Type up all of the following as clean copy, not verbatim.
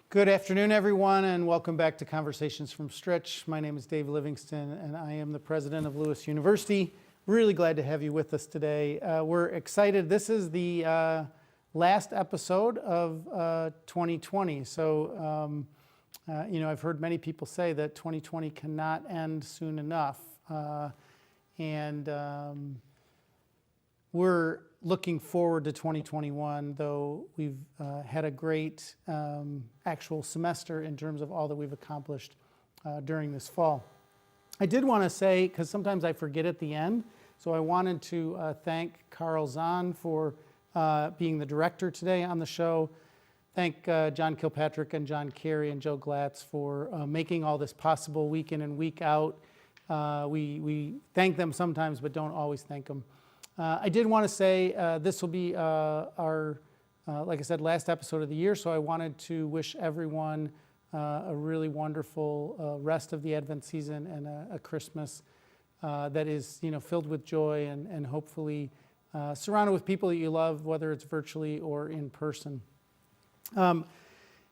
Good afternoon, everyone, and welcome back to Conversations from Stritch. My name is Dave Livingston, and I am the president of Lewis University. Really glad to have you with us today. We're excited. This is the last episode of 2020. So, I've heard many people say that 2020 cannot end soon enough. We're looking forward to 2021, though we've had a great actual semester in terms of all that we've accomplished during this fall. I did want to say, because sometimes I forget at the end, so I wanted to thank Carl Zahn for being the director today on the show. Thank John Kilpatrick and John Carey and Joe Glatz for making all this possible week in and week out. We thank them sometimes, but don't always thank them. I did want to say this will be our, like I said, last episode of the year, so I wanted to wish everyone a really wonderful rest of the Advent season and a Christmas that is, filled with joy and hopefully surrounded with people that you love, whether it's virtually or in person.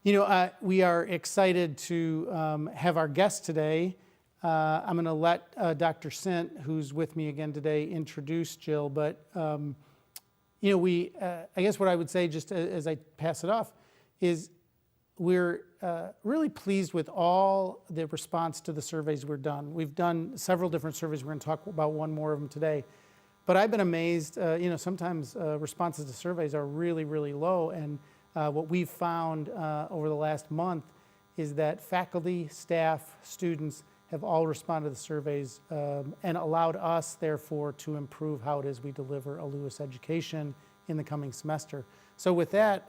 We are excited to have our guest today. I'm going to let Dr. Sint, who's with me again today, introduce Jill. But, I guess what I would say just as I pass it off is we're really pleased with all the response to the surveys we've done. We've done several different surveys. We're going to talk about one more of them today. But I've been amazed, sometimes responses to surveys are really, really low. And what we've found over the last month is that faculty, staff, students have all responded to the surveys and allowed us, therefore, to improve how it is we deliver a Lewis education in the coming semester. So with that,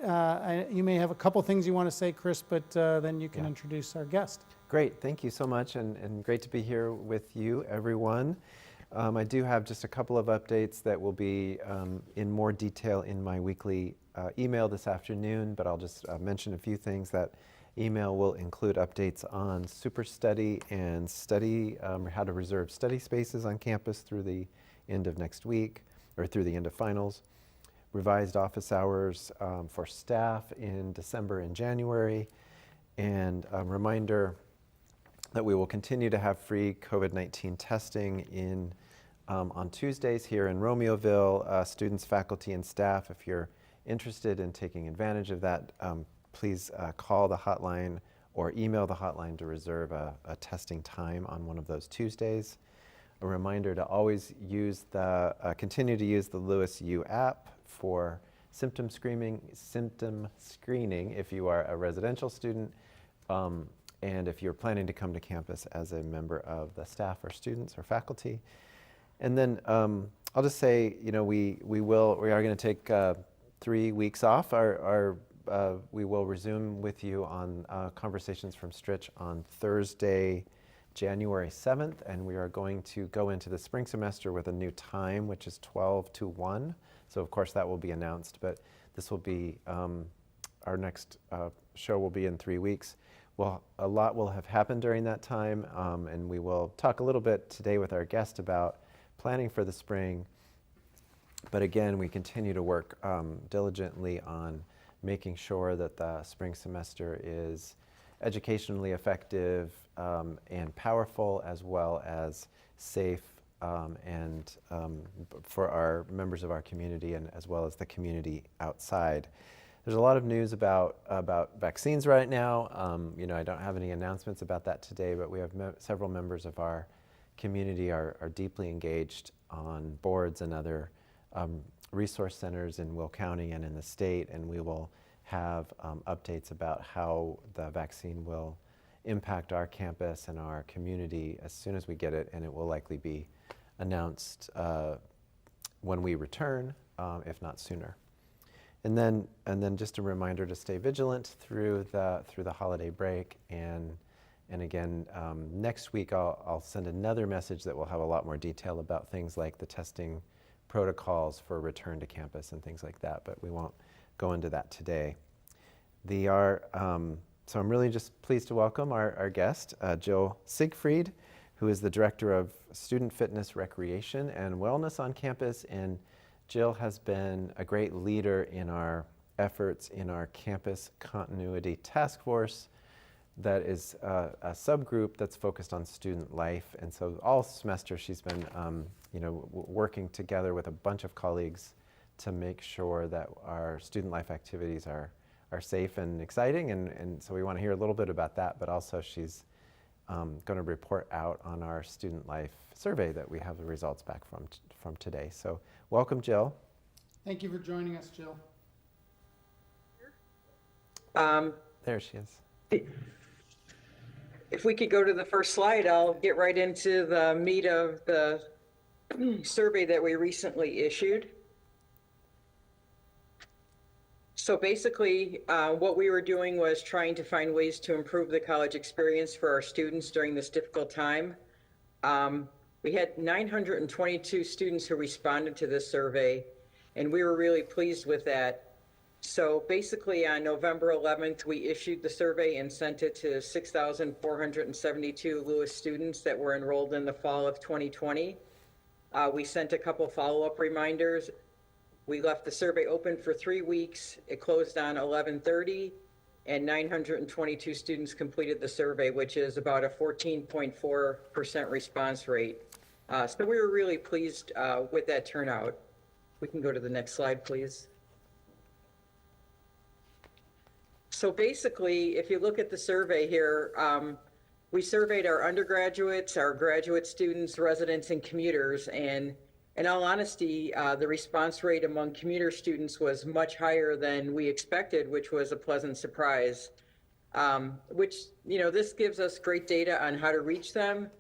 you may have a couple things you want to say, Chris, but then you can introduce our guest. Great, thank you so much, and great to be here with you, everyone. I do have just a couple of updates that will be in more detail in my weekly email this afternoon, but I'll just mention a few things. That email will include updates on Super Study and study, how to reserve study spaces on campus through the end of next week, or through the end of finals. Revised office hours for staff in December and January. And a reminder that we will continue to have free COVID-19 testing on Tuesdays here in Romeoville. Students, faculty, and staff, if you're interested in taking advantage of that, please call the hotline or email the hotline to reserve a testing time on one of those Tuesdays. A reminder to always continue to use the Lewis U app for symptom screening if you are a residential student, and if you're planning to come to campus as a member of the staff or students or faculty. And then I'll just say, we are going to take 3 weeks off. We will resume with you on Conversations from Stritch on Thursday, January 7th, and we are going to go into the spring semester with a new time, which is 12 to 1. So of course that will be announced, but this will be, our next show will be in 3 weeks. Well, a lot will have happened during that time, and we will talk a little bit today with our guest about planning for the spring. But again, we continue to work diligently on making sure that the spring semester is educationally effective and powerful, as well as safe and for our members of our community, and as well as the community outside. There's a lot of news about vaccines right now. I don't have any announcements about that today, but we have several members of our community are deeply engaged on boards and other resource centers in Will County and in the state, and we will have updates about how the vaccine will impact our campus and our community as soon as we get it, and it will likely be announced when we return, if not sooner. And then just a reminder to stay vigilant through the holiday break, and again, next week I'll send another message that will have a lot more detail about things like the testing protocols for return to campus and things like that, but we won't go into that today. So I'm really just pleased to welcome our guest, Jill Siegfried, who is the Director of Student Fitness, Recreation, and Wellness on campus. And Jill has been a great leader in our efforts in our campus continuity task force that is a subgroup that's focused on student life. And so all semester she's been working together with a bunch of colleagues to make sure that our student life activities are safe and exciting. And so we want to hear a little bit about that, but also she's going to report out on our student life survey that we have the results back from today. So welcome, Jill. Thank you for joining us, Jill. There she is. If we could go to the first slide, I'll get right into the meat of the survey that we recently issued. So basically, what we were doing was trying to find ways to improve the college experience for our students during this difficult time. We had 922 students who responded to this survey, and we were really pleased with that. So basically on November 11th, we issued the survey and sent it to 6,472 Lewis students that were enrolled in the fall of 2020. We sent a couple follow-up reminders. We left the survey open for 3 weeks. It closed on 11/30, and 922 students completed the survey, which is about a 14.4% response rate. So we were really pleased with that turnout. We can go to the next slide, please. So basically, if you look at the survey here, we surveyed our undergraduates, our graduate students, residents, and commuters, and in all honesty, the response rate among commuter students was much higher than we expected, which was a pleasant surprise. This gives us great data on how to reach them.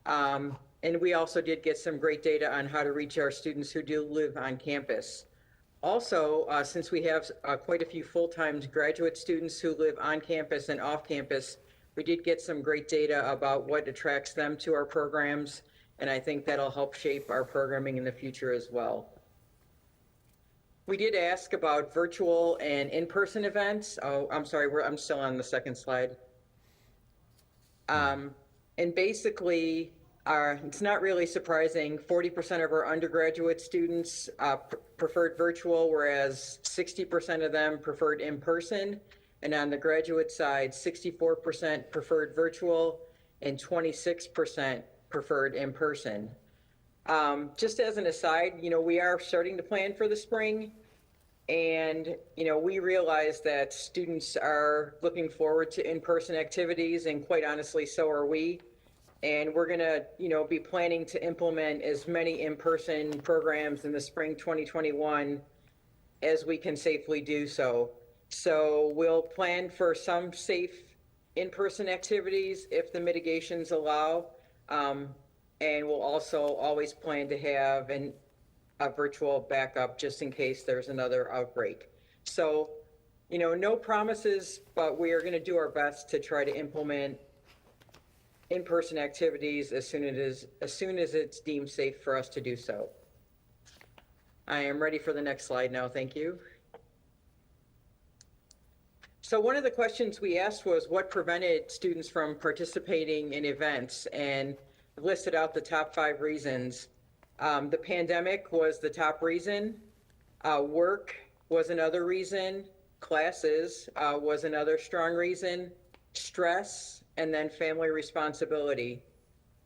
And we also did get some great data on how to reach our students who do live on campus. Also, since we have quite a few full-time graduate students who live on campus and off campus, we did get some great data about what attracts them to our programs, and I think that'll help shape our programming in the future as well. We did ask about virtual and in-person events. Oh, I'm sorry, I'm still on the second slide. And basically, it's not really surprising, 40% of our undergraduate students preferred virtual, whereas 60% of them preferred in-person. And on the graduate side, 64% preferred virtual and 26% preferred in-person. Just as an aside, we are starting to plan for the spring. And, we realize that students are looking forward to in-person activities, and quite honestly, so are we. And we're going to, be planning to implement as many in-person programs in the spring 2021 as we can safely do so. So we'll plan for some safe in-person activities if the mitigations allow. And we'll also always plan to have a virtual backup just in case there's another outbreak. So, no promises, but we are going to do our best to try to implement in-person activities as soon as it's deemed safe for us to do so. I am ready for the next slide now. Thank you. So one of the questions we asked was what prevented students from participating in events, and listed out the top 5 reasons. The pandemic was the top reason. Work was another reason. Classes was another strong reason. Stress, and then family responsibility.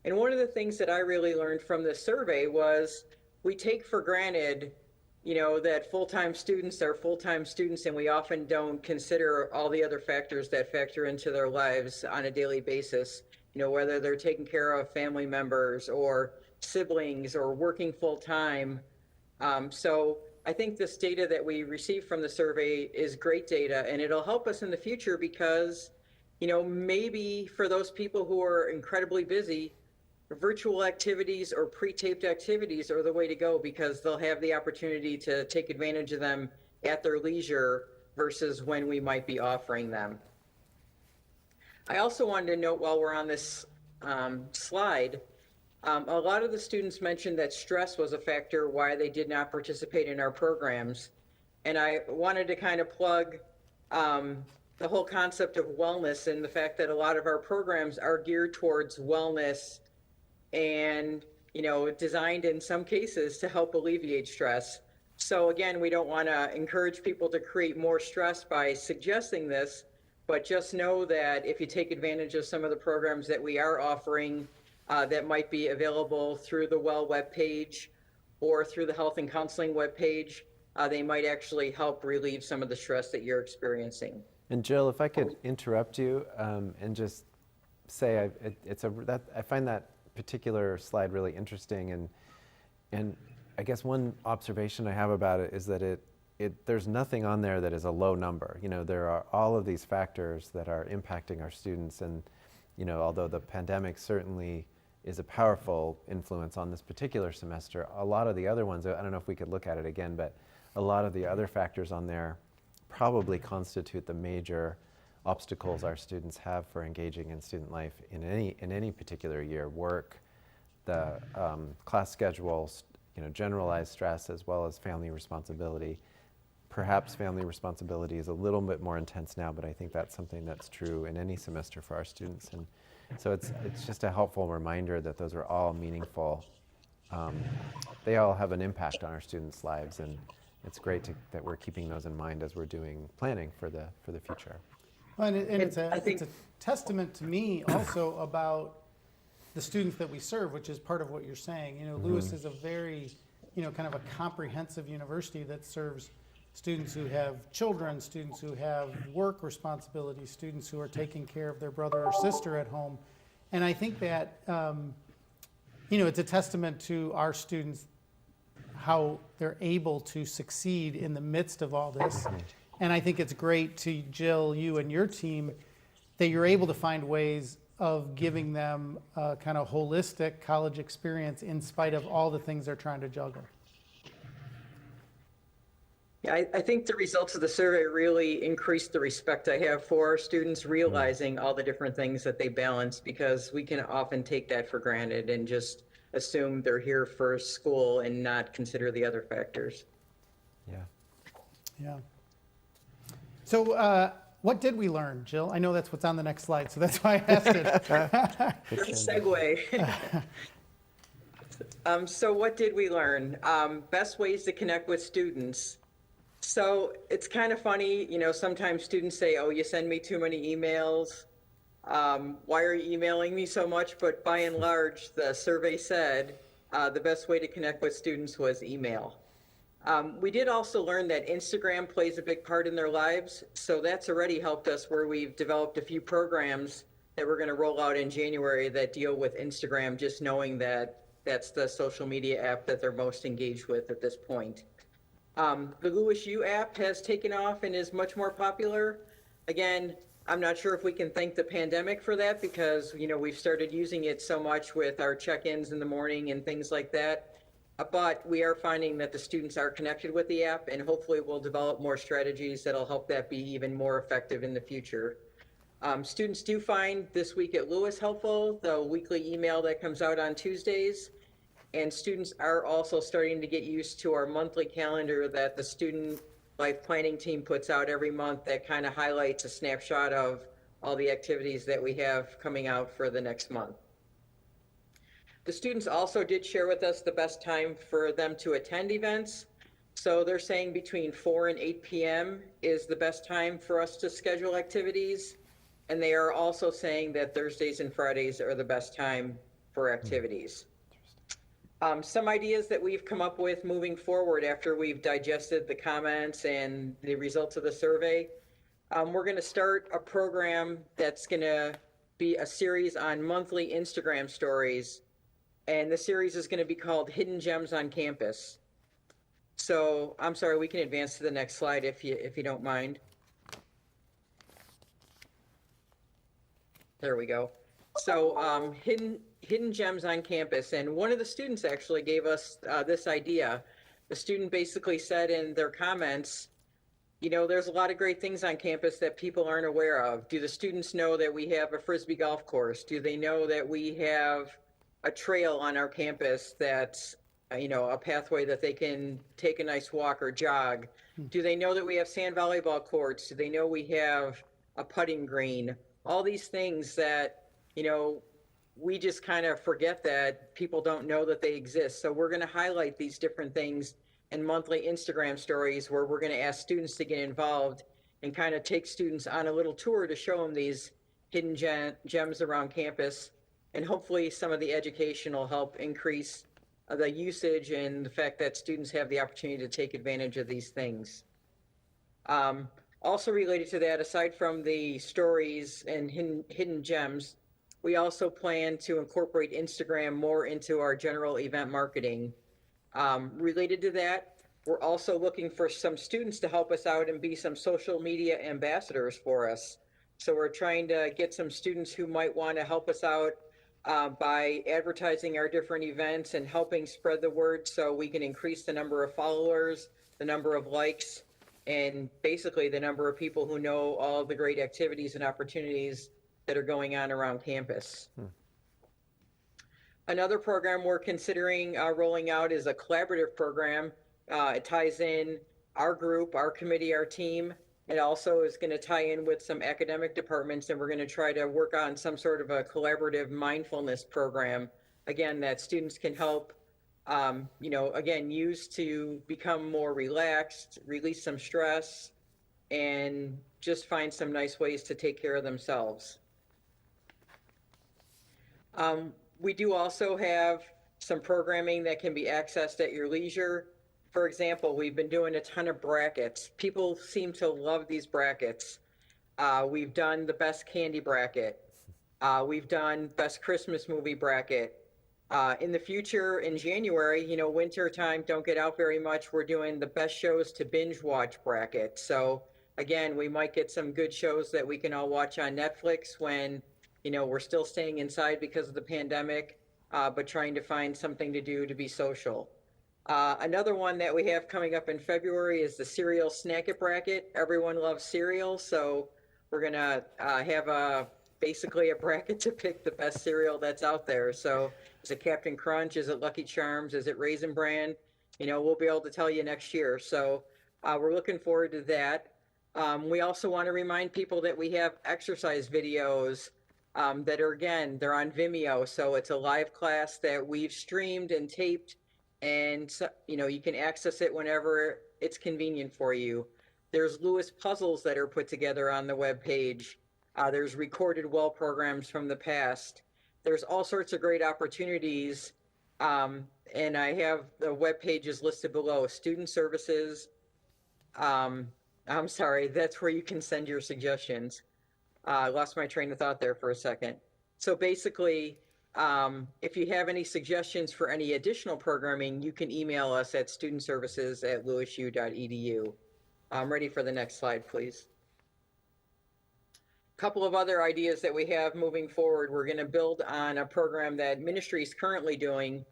And one of the things that I really learned from this survey was we take for granted, that full-time students are full-time students, and we often don't consider all the other factors that factor into their lives on a daily basis, whether they're taking care of family members or siblings or working full-time. So I think this data that we received from the survey is great data, and it'll help us in the future because maybe for those people who are incredibly busy, virtual activities or pre-taped activities are the way to go because they'll have the opportunity to take advantage of them at their leisure versus when we might be offering them. I also wanted to note while we're on this slide, a lot of the students mentioned that stress was a factor why they did not participate in our programs. And I wanted to kind of plug the whole concept of wellness and the fact that a lot of our programs are geared towards wellness and, designed in some cases to help alleviate stress. So again, we don't want to encourage people to create more stress by suggesting this, but just know that if you take advantage of some of the programs that we are offering that might be available through the WELL webpage or through the Health and Counseling webpage, they might actually help relieve some of the stress that you're experiencing. And Jill, if I could interrupt you and just say I find that particular slide really interesting, and I guess one observation I have about it is that there's nothing on there that is a low number. You know, there are all of these factors that are impacting our students, and you know, although the pandemic certainly is a powerful influence on this particular semester, a lot of the other ones, I don't know if we could look at it again, but a lot of the other factors on there probably constitute the major obstacles our students have for engaging in student life in any particular year: work, the class schedules, you know, generalized stress, as well as family responsibility. Perhaps family responsibility is a little bit more intense now, but I think that's something that's true in any semester for our students. And so it's just a helpful reminder that those are all meaningful. They all have an impact on our students' lives, and it's great that we're keeping those in mind as we're doing planning for the future. Well, and it's a testament to me also about the students that we serve, which is part of what you're saying. You know, Lewis is a very, you know, kind of a comprehensive university that serves students who have children, students who have work responsibilities, students who are taking care of their brother or sister at home. And I think that, you know, it's a testament to our students, how they're able to succeed in the midst of all this. And I think it's great to Jill, you and your team, that you're able to find ways of giving them a kind of holistic college experience in spite of all the things they're trying to juggle. Yeah, I think the results of the survey really increased the respect I have for our students, realizing all the different things that they balance, because we can often take that for granted and just assume they're here for school and not consider the other factors. Yeah. Yeah. So what did we learn, Jill? I know that's what's on the next slide, so that's why I asked it. Good segue. So what did we learn? Best ways to connect with students. So it's kind of funny, you know, sometimes students say, oh, you send me too many emails. Why are you emailing me so much? But by and large, the survey said the best way to connect with students was email. We did also learn that Instagram plays a big part in their lives. So that's already helped us, where we've developed a few programs that we're going to roll out in January that deal with Instagram, just knowing that that's the social media app that they're most engaged with at this point. The Lewis U app has taken off and is much more popular. Again, I'm not sure if we can thank the pandemic for that, because, you know, we've started using it so much with our check-ins in the morning and things like that. But we are finding that the students are connected with the app, and hopefully we'll develop more strategies that'll help that be even more effective in the future. Students do find This Week at Lewis helpful, the weekly email that comes out on Tuesdays. And students are also starting to get used to our monthly calendar that the student life planning team puts out every month, that kind of highlights a snapshot of all the activities that we have coming out for the next month. The students also did share with us the best time for them to attend events. So they're saying between 4 and 8 p.m. is the best time for us to schedule activities. And they are also saying that Thursdays and Fridays are the best time for activities. Some ideas that we've come up with moving forward after we've digested the comments and the results of the survey. We're going to start a program that's going to be a series on monthly Instagram stories. And the series is going to be called Hidden Gems on Campus. So I'm sorry, we can advance to the next slide if you don't mind. There we go. So hidden gems on campus. And one of the students actually gave us this idea. The student basically said in their comments, you know, there's a lot of great things on campus that people aren't aware of. Do the students know that we have a Frisbee golf course? Do they know that we have a trail on our campus that's, you know, a pathway that they can take a nice walk or jog? Do they know that we have sand volleyball courts? Do they know we have a putting green? All these things that, you know, we just kind of forget that people don't know that they exist. So we're going to highlight these different things and monthly Instagram stories where we're going to ask students to get involved and kind of take students on a little tour to show them these hidden gems around campus. And hopefully some of the education will help increase the usage and the fact that students have the opportunity to take advantage of these things. Also related to that, aside from the stories and hidden gems, we also plan to incorporate Instagram more into our general event marketing. Related to that, we're also looking for some students to help us out and be some social media ambassadors for us. So we're trying to get some students who might want to help us out by advertising our different events and helping spread the word so we can increase the number of followers, the number of likes, and basically the number of people who know all the great activities and opportunities that are going on around campus. Another program we're considering rolling out is a collaborative program. It ties in our group, our committee, our team. It also is going to tie in with some academic departments, and we're going to try to work on some sort of a collaborative mindfulness program, again, that students can help again, use to become more relaxed, release some stress, and just find some nice ways to take care of themselves. We do also have some programming that can be accessed at your leisure. For example, we've been doing a ton of brackets. People seem to love these brackets. We've done the best candy bracket. We've done best Christmas movie bracket. In the future, in January, winter time, don't get out very much. We're doing the best shows to binge watch bracket. So again, we might get some good shows that we can all watch on Netflix when, we're still staying inside because of the pandemic, but trying to find something to do to be social. Another one that we have coming up in February is the cereal snack it bracket. Everyone loves cereal, so we're gonna have basically a bracket to pick the best cereal that's out there. So is it Captain Crunch? Is it Lucky Charms? Is it Raisin Bran? We'll be able to tell you next year. So we're looking forward to that. We also want to remind people that we have exercise videos that are, again, they're on Vimeo. So it's a live class that we've streamed and taped, and so, you can access it whenever it's convenient for you. There's Lewis puzzles that are put together on the web page. There's recorded well programs from the past. There's all sorts of great opportunities, and I have the web pages listed below. Student services. I'm sorry, that's where you can send your suggestions. I lost my train of thought there for a second. So basically, if you have any suggestions for any additional programming, you can email us at studentservices@lewisu.edu. I'm ready for the next slide, please. A couple of other ideas that we have moving forward. We're going to build on a program that ministry is currently doing,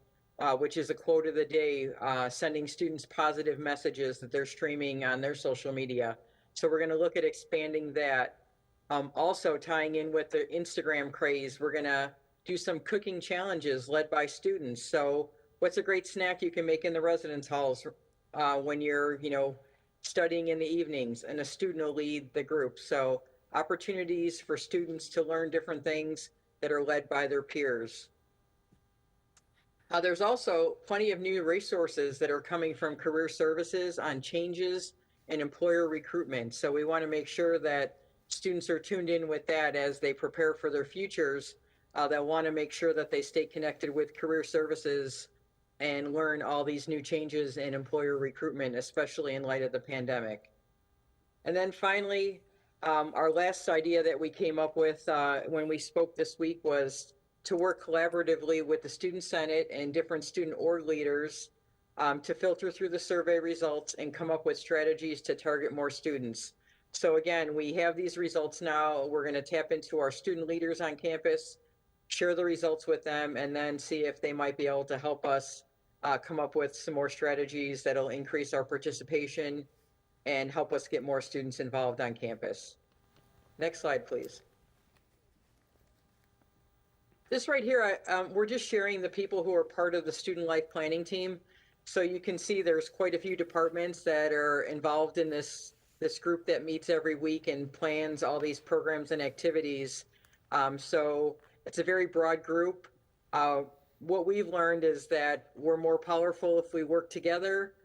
which is a quote of the day, sending students positive messages that they're streaming on their social media. So we're going to look at expanding that. Also tying in with the Instagram craze, we're going to do some cooking challenges led by students. So what's a great snack you can make in the residence halls when you're, studying in the evenings, and a student will lead the group. So opportunities for students to learn different things that are led by their peers. There's also plenty of new resources that are coming from career services on changes in employer recruitment. So we want to make sure that students are tuned in with that as they prepare for their futures. That want to make sure that they stay connected with career services and learn all these new changes in employer recruitment, especially in light of the pandemic. And then finally, our last idea that we came up with when we spoke this week was to work collaboratively with the Student Senate and different student org leaders to filter through the survey results and come up with strategies to target more students. So again, we have these results now. We're going to tap into our student leaders on campus, share the results with them, and then see if they might be able to help us come up with some more strategies that'll increase our participation and help us get more students involved on campus. Next slide, please. This right here, we're just sharing the people who are part of the student life planning team. So you can see there's quite a few departments that are involved in this group that meets every week and plans all these programs and activities. So it's a very broad group. What we've learned is that we're more powerful if we work together.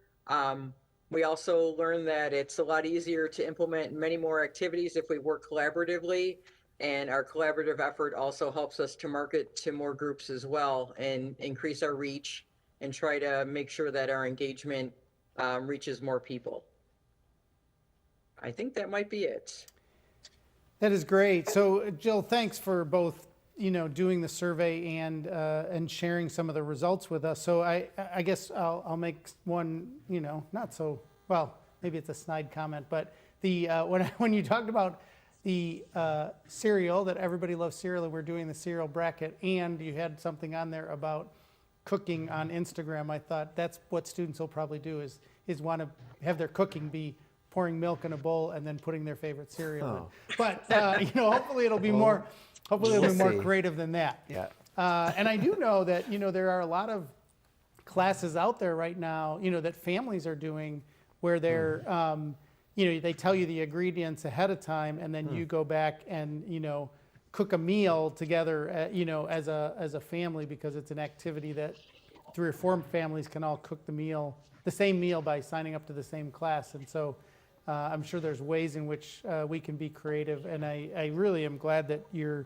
We also learned that it's a lot easier to implement many more activities if we work collaboratively. And our collaborative effort also helps us to market to more groups as well and increase our reach and try to make sure that our engagement reaches more people. I think that might be it. That is great. So Jill, thanks for both, doing the survey and sharing some of the results with us. So I guess I'll make one, not so, well, maybe it's a snide comment, but the when you talked about the cereal, that everybody loves cereal, and we're doing the cereal bracket, and you had something on there about cooking on Instagram, I thought that's what students will probably do is want to have their cooking be pouring milk in a bowl and then putting their favorite cereal in. But hopefully it'll be more see. creative than that. Yeah. And I do know that there are a lot of classes out there right now that families are doing where they're they tell you the ingredients ahead of time, and then you go back and cook a meal together as a family, because it's an activity that 3 or 4 families can all cook the same meal by signing up to the same class. And so I'm sure there's ways in which we can be creative, and I really am glad that you're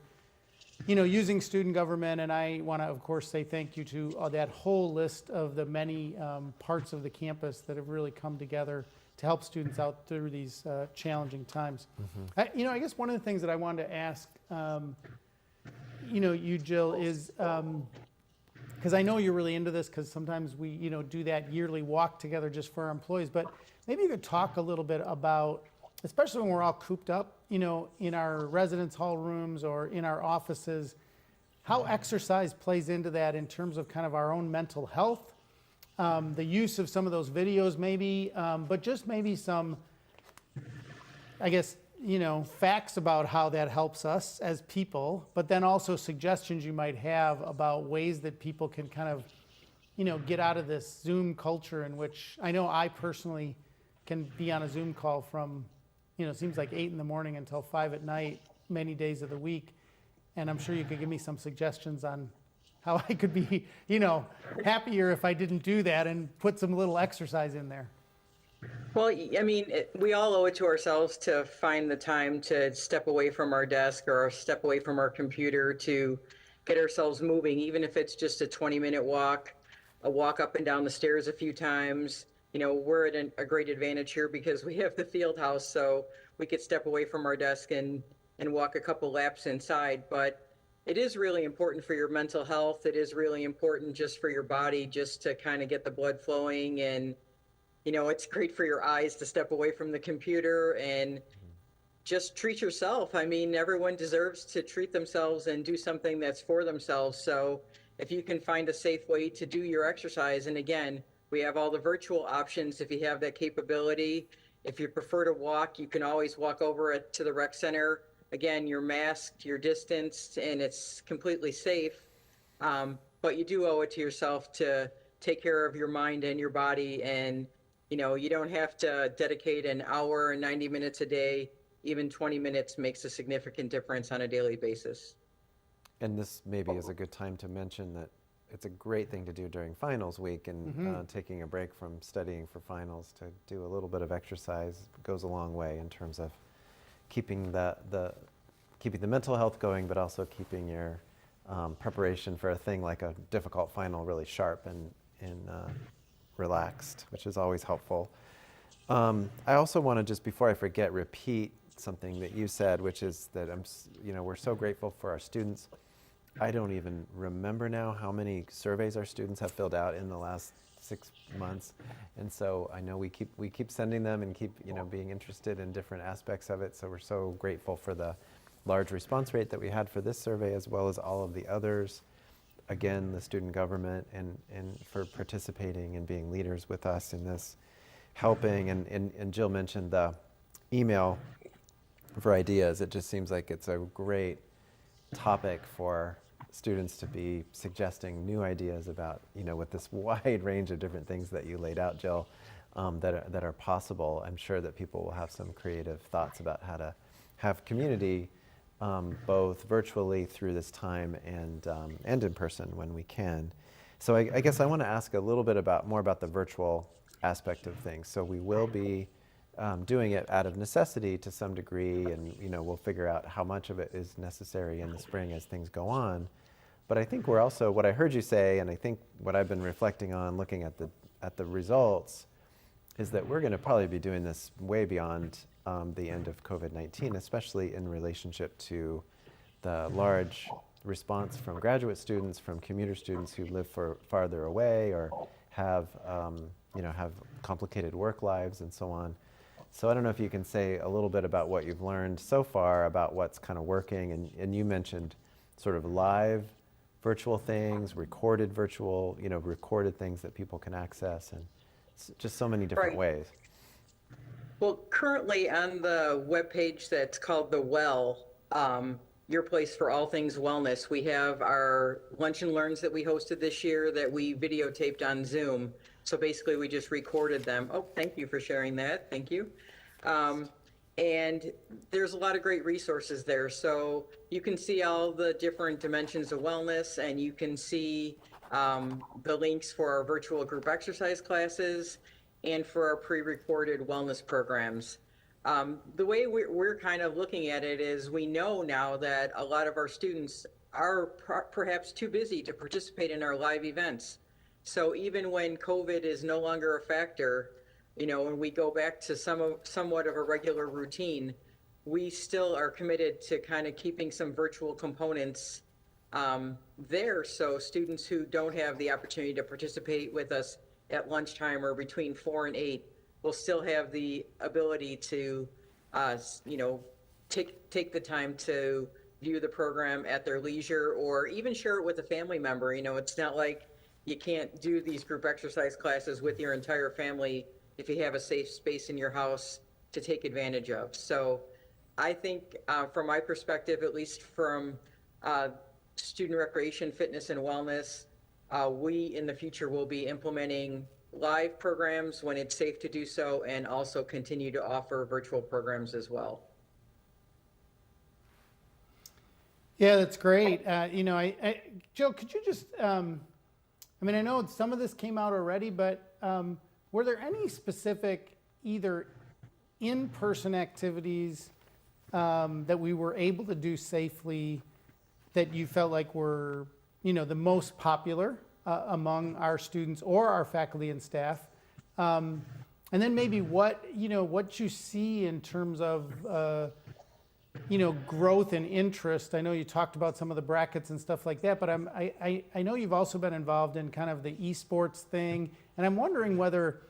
using student government. And I want to, of course, say thank you to that whole list of the many parts of the campus that have really come together to help students out through these challenging times. Mm-hmm. I guess one of the things that I wanted to ask you, Jill, is because I know you're really into this, because sometimes we do that yearly walk together just for our employees, but maybe you could talk a little bit about, especially when we're all cooped up in our residence hall rooms or in our offices, how exercise plays into that in terms of kind of our own mental health, the use of some of those videos maybe, but just maybe some, I guess, facts about how that helps us as people, but then also suggestions you might have about ways that people can kind of, get out of this Zoom culture, in which I know I personally can be on a Zoom call from, it seems like 8 in the morning until 5 at night, many days of the week. And I'm sure you could give me some suggestions on how I could be, happier if I didn't do that, and put some little exercise in there. Well, I mean, we all owe it to ourselves to find the time to step away from our desk or step away from our computer to get ourselves moving, even if it's just a 20-minute walk, a walk up and down the stairs a few times. We're at a great advantage here because we have the field house, so we could step away from our desk and walk a couple laps inside. But it is really important for your mental health. It is really important just for your body, just to kind of get the blood flowing. And it's great for your eyes to step away from the computer and just treat yourself. I mean, everyone deserves to treat themselves and do something that's for themselves. So if you can find a safe way to do your exercise, and again, we have all the virtual options if you have that capability. If you prefer to walk, you can always walk over to the rec center. Again, you're masked, you're distanced, and it's completely safe. But you do owe it to yourself to take care of your mind and your body. And you don't have to dedicate an hour and 90 minutes a day. Even 20 minutes makes a significant difference on a daily basis. And this maybe is a good time to mention that it's a great thing to do during finals week, and taking a break from studying for finals to do a little bit of exercise goes a long way in terms of keeping the mental health going, but also keeping your preparation for a thing like a difficult final really sharp and relaxed, which is always helpful. I also want to, just before I forget, repeat something that you said, which is that we're so grateful for our students. I don't even remember now how many surveys our students have filled out in the last 6 months, and so I know we keep sending them and keep being interested in different aspects of it. So we're so grateful for the large response rate that we had for this survey, as well as all of the others. Again, the student government and for participating and being leaders with us in this, helping. And Jill mentioned the email for ideas. It just seems like it's a great topic for students to be suggesting new ideas about, with this wide range of different things that you laid out, Jill, that are possible. I'm sure that people will have some creative thoughts about how to have community, both virtually through this time and in person when we can. So I guess I want to ask a little bit more about the virtual aspect of things. So we will be doing it out of necessity to some degree, and we'll figure out how much of it is necessary in the spring as things go on. But I think we're also, what I heard you say, and I think what I've been reflecting on looking at the results, is that we're going to probably be doing this way beyond the end of COVID-19, especially in relationship to the large response from graduate students, from commuter students who live farther away or have complicated work lives and so on. So I don't know if you can say a little bit about what you've learned so far about what's kind of working, and you mentioned sort of live virtual things, recorded recorded things that people can access, and just so many different ways. Well, currently on the webpage that's called The Well, your place for all things wellness, we have our lunch and learns that we hosted this year that we videotaped on Zoom. So basically we just recorded them. Oh, thank you for sharing that. Thank you. And there's a lot of great resources there. So you can see all the different dimensions of wellness, and you can see the links for our virtual group exercise classes and for our pre-recorded wellness programs. The way we're kind of looking at it is we know now that a lot of our students are perhaps too busy to participate in our live events. So even when COVID is no longer a factor, when we go back to somewhat of a regular routine, we still are committed to kind of keeping some virtual components there. So students who don't have the opportunity to participate with us at lunchtime or between 4 and 8 will still have the ability to, take the time to view the program at their leisure, or even share it with a family member. It's not like you can't do these group exercise classes with your entire family if you have a safe space in your house to take advantage of. So I think from my perspective, at least from student recreation, fitness, and wellness, we in the future will be implementing live programs when it's safe to do so, and also continue to offer virtual programs as well. Yeah, that's great. Jill, could you just, I know some of this came out already, but were there any specific either in-person activities that we were able to do safely that you felt like were, the most popular among our students or our faculty and staff? And then maybe what you see in terms of, growth and interest. I know you talked about some of the brackets and stuff like that, but I know you've also been involved in kind of the esports thing, and I'm wondering whether,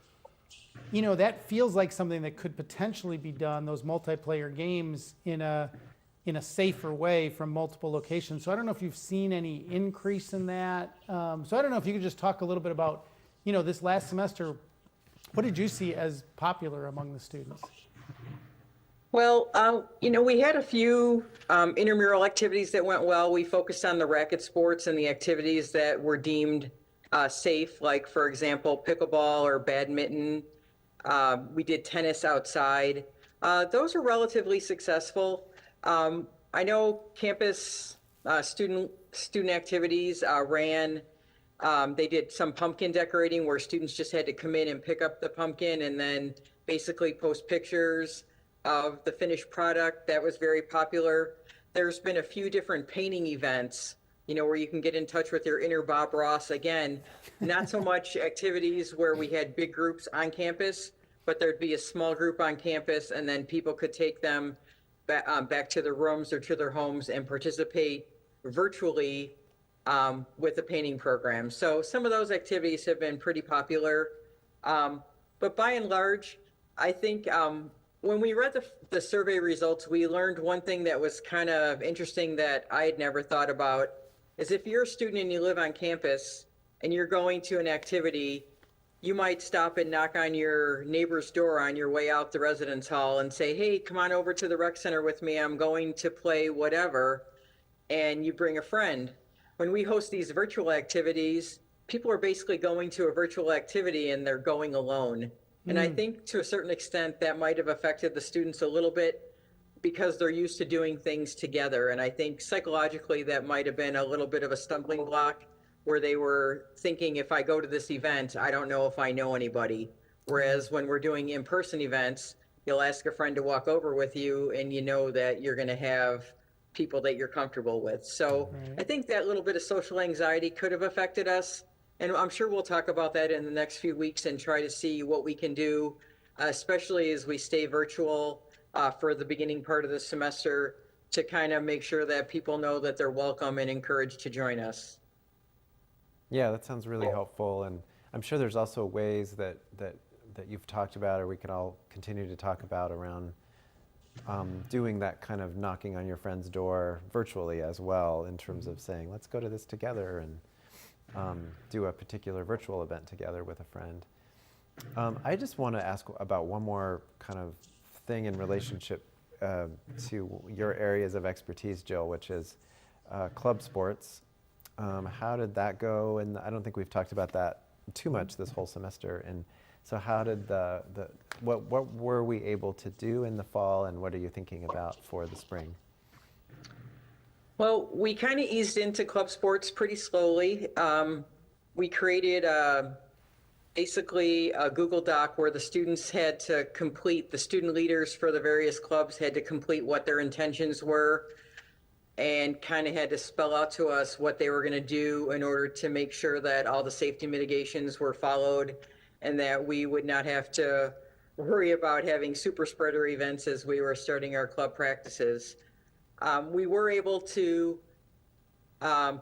that feels like something that could potentially be done, those multiplayer games, in a safer way from multiple locations. So I don't know if you've seen any increase in that. So I don't know if you could just talk a little bit about, this last semester, what did you see as popular among the students? Well, we had a few intramural activities that went well. We focused on the racket sports and the activities that were deemed safe, like, for example, pickleball or badminton. We did tennis outside. Those are relatively successful. I know campus student activities ran. They did some pumpkin decorating where students just had to come in and pick up the pumpkin and then basically post pictures of the finished product. That was very popular. There's been a few different painting events, where you can get in touch with your inner Bob Ross. Again, not so much activities where we had big groups on campus, but there'd be a small group on campus, and then people could take them back to their rooms or to their homes and participate virtually with the painting program. So some of those activities have been pretty popular. But by and large, I think when we read the survey results, we learned one thing that was kind of interesting that I had never thought about, is if you're a student and you live on campus and you're going to an activity, you might stop and knock on your neighbor's door on your way out the residence hall and say, hey, come on over to the rec center with me. I'm going to play whatever. And you bring a friend. When we host these virtual activities, people are basically going to a virtual activity and they're going alone. And I think to a certain extent that might have affected the students a little bit because they're used to doing things together. And I think psychologically that might have been a little bit of a stumbling block, where they were thinking, if I go to this event, I don't know if I know anybody. Whereas when we're doing in-person events, you'll ask a friend to walk over with you and you know that you're going to have people that you're comfortable with. So I think that little bit of social anxiety could have affected us. And I'm sure we'll talk about that in the next few weeks and try to see what we can do, especially as we stay virtual for the beginning part of the semester, to kind of make sure that people know that they're welcome and encouraged to join us. Yeah, that sounds really helpful, and I'm sure there's also ways that you've talked about, or we can all continue to talk about, around doing that kind of knocking on your friend's door virtually as well, in terms of saying, let's go to this together, and do a particular virtual event together with a friend. I just want to ask about one more kind of thing in relationship to your areas of expertise, Jill, which is club sports. How did that go? And I don't think we've talked about that too much this whole semester. And so how did what were we able to do in the fall, and what are you thinking about for the spring? Well, we kind of eased into club sports pretty slowly. We created basically a Google Doc where the students had to complete, the student leaders for the various clubs had to complete what their intentions were, and kind of had to spell out to us what they were going to do in order to make sure that all the safety mitigations were followed and that we would not have to worry about having super spreader events as we were starting our club practices. We were able to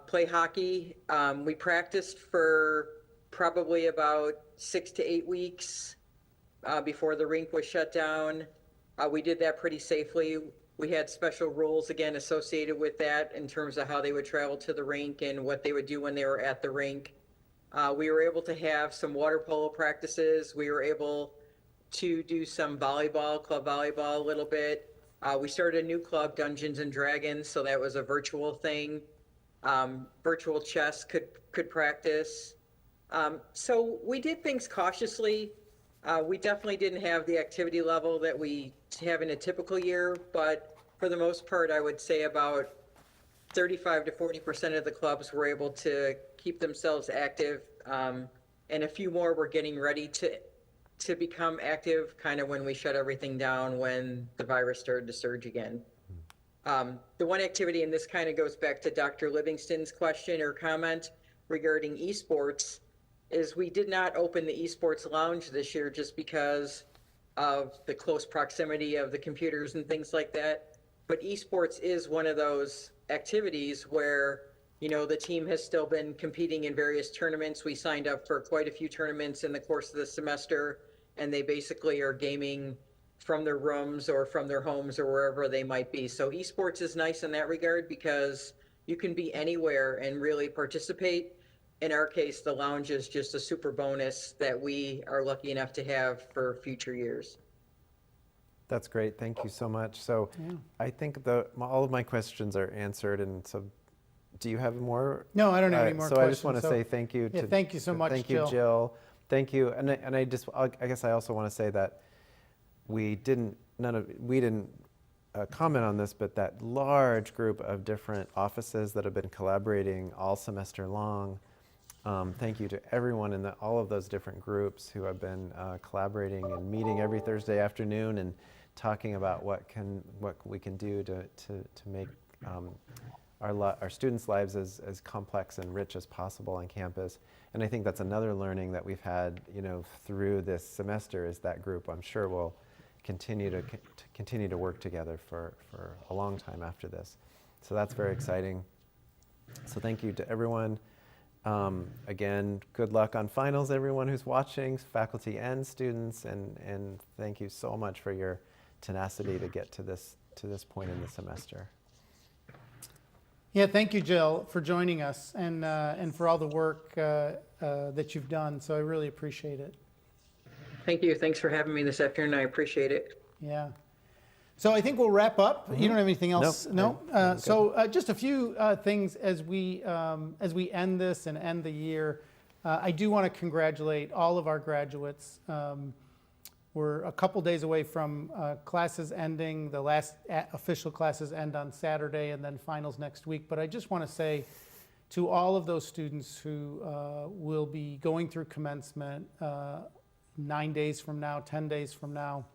play hockey. We practiced for probably about 6 to 8 weeks before the rink was shut down. We did that pretty safely. We had special rules, again, associated with that in terms of how they would travel to the rink and what they would do when they were at the rink. We were able to have some water polo practices. We were able to do some volleyball, club volleyball a little bit. We started a new club, Dungeons and Dragons, so that was a virtual thing. Virtual chess could practice. So we did things cautiously. We definitely didn't have the activity level that we have in a typical year, but for the most part, I would say about 35 to 40% of the clubs were able to keep themselves active, and a few more were getting ready to become active kind of when we shut everything down, when the virus started to surge again. The one activity, and this kind of goes back to Dr. Livingston's question or comment regarding esports, is we did not open the esports lounge this year just because of the close proximity of the computers and things like that. But esports is one of those activities where, you know, the team has still been competing in various tournaments. We signed up for quite a few tournaments in the course of the semester, and they basically are gaming from their rooms or from their homes or wherever they might be. So esports is nice in that regard because you can be anywhere and really participate. In our case, the lounge is just a super bonus that we are lucky enough to have for future years. That's great. Thank you so much. So I think all of my questions are answered. And so do you have more? No, I don't have any more questions. So I just want to say thank you. Thank you so much, Thank you, Jill. Thank you. And I guess I also want to say that we didn't comment on this, but that large group of different offices that have been collaborating all semester long. Thank you to everyone in all of those different groups who have been collaborating and meeting every Thursday afternoon and talking about what we can do to make our students' lives as complex and rich as possible on campus. And I think that's another learning that we've had, through this semester, is that group, I'm sure, will continue to work together for a long time after this. So that's very exciting. So thank you to everyone. Again, good luck on finals, everyone who's watching, faculty and students, and thank you so much for your tenacity to get to this point in the semester. Yeah, thank you, Jill, for joining us and for all the work that you've done. So I really appreciate it. Thank you. Thanks for having me this afternoon. I appreciate it. Yeah. So I think we'll wrap up. You don't have anything else? Nope. No. So just a few things as we end this and end the year. I do want to congratulate all of our graduates. We're a couple days away from classes ending. The last official classes end on Saturday, and then finals next week. But I just want to say to all of those students who will be going through commencement, 9 days from now, 10 days from now,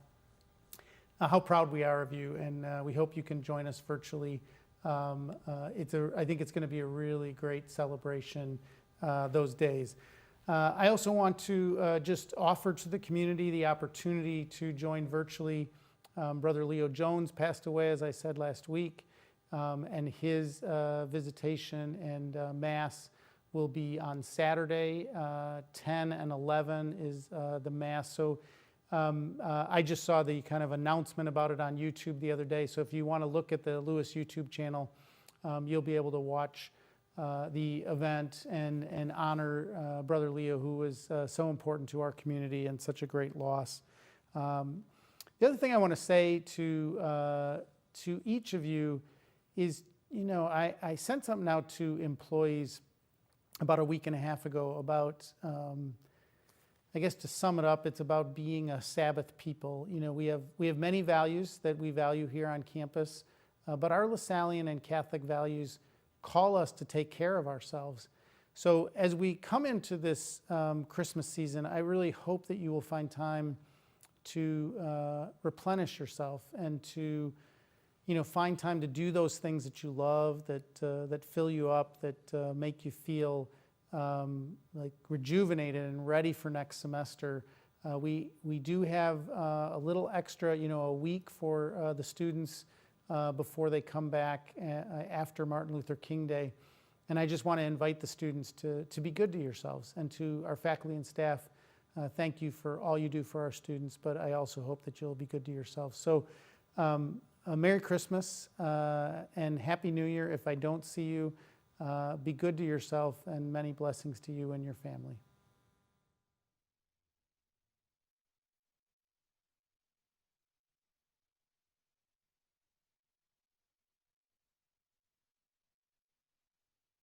how proud we are of you, and we hope you can join us virtually. I think it's going to be a really great celebration those days. I also want to just offer to the community the opportunity to join virtually. Brother Leo Jones passed away, as I said last week, and his visitation and Mass will be on Saturday. 10 and 11 is the Mass. So I just saw the kind of announcement about it on YouTube the other day. So if you want to look at the Lewis YouTube channel, you'll be able to watch the event and honor Brother Leo, who was so important to our community and such a great loss. The other thing I want to say to each of you is, I sent something out to employees about a week and a half ago about, I guess to sum it up, it's about being a Sabbath people. We have many values that we value here on campus, but our Lasallian and Catholic values call us to take care of ourselves. So as we come into this Christmas season, I really hope that you will find time to replenish yourself and to find time to do those things that you love, that fill you up, that make you feel like rejuvenated and ready for next semester. We do have a little extra, a week for the students before they come back after Martin Luther King Day. And I just want to invite the students to be good to yourselves, and to our faculty and staff. Thank you for all you do for our students, but I also hope that you'll be good to yourselves. So Merry Christmas and Happy New Year. If I don't see you, be good to yourself, and many blessings to you and your family.